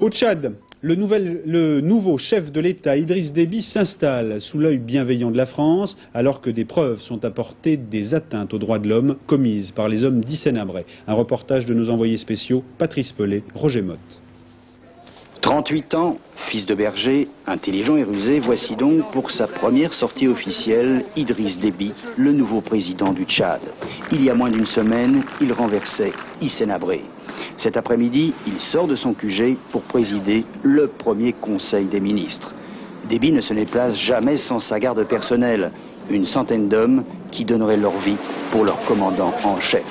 Au Tchad, le nouveau chef de l'État, Idriss Déby, s'installe sous l'œil bienveillant de la France, alors que des preuves sont apportées des atteintes aux droits de l'homme commises par les hommes d'Hissène Habré. Un reportage de nos envoyés spéciaux, Patrice Pellet, Roger Motte. 38 ans, fils de berger, intelligent et rusé, voici donc pour sa première sortie officielle Idriss Déby, le nouveau président du Tchad. Il y a moins d'une semaine, il renversait Hissène Habré. Cet après-midi, il sort de son QG pour présider le premier conseil des ministres. Déby ne se déplace jamais sans sa garde personnelle, une centaine d'hommes qui donneraient leur vie pour leur commandant en chef.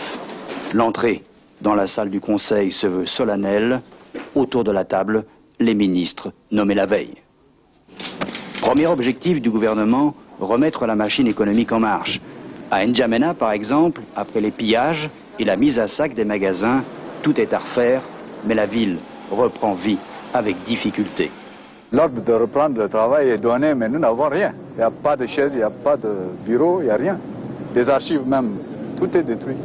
L'entrée dans la salle du conseil se veut solennelle. Autour de la table, les ministres nommés la veille. Premier objectif du gouvernement, remettre la machine économique en marche. À N'Djamena, par exemple, après les pillages et la mise à sac des magasins, tout est à refaire, mais la ville reprend vie avec difficulté. L'ordre de reprendre le travail est donné, mais nous n'avons rien. Il n'y a pas de chaise, il n'y a pas de bureau, il n'y a rien. Des archives même, tout est détruit.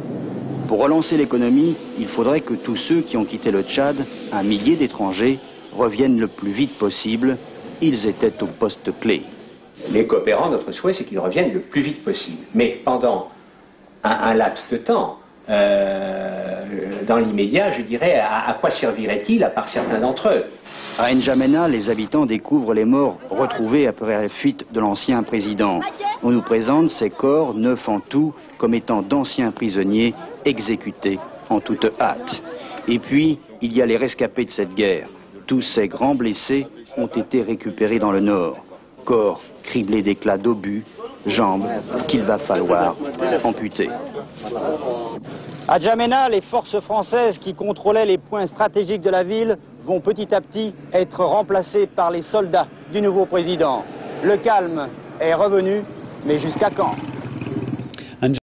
Pour relancer l'économie, il faudrait que tous ceux qui ont quitté le Tchad, un millier d'étrangers, reviennent le plus vite possible. Ils étaient au poste clé. Les coopérants, notre souhait, c'est qu'ils reviennent le plus vite possible. Mais pendant un laps de temps, dans l'immédiat, je dirais, à quoi servirait-il, à part certains d'entre eux? À N'Djamena, les habitants découvrent les morts retrouvés après la fuite de l'ancien président. On nous présente ces corps, 9 en tout, comme étant d'anciens prisonniers exécutés en toute hâte. Et puis, il y a les rescapés de cette guerre. Tous ces grands blessés ont été récupérés dans le nord. Corps criblés d'éclats d'obus, jambes qu'il va falloir amputer. À N'Djamena, les forces françaises qui contrôlaient les points stratégiques de la ville vont petit à petit être remplacées par les soldats du nouveau président. Le calme est revenu, mais jusqu'à quand?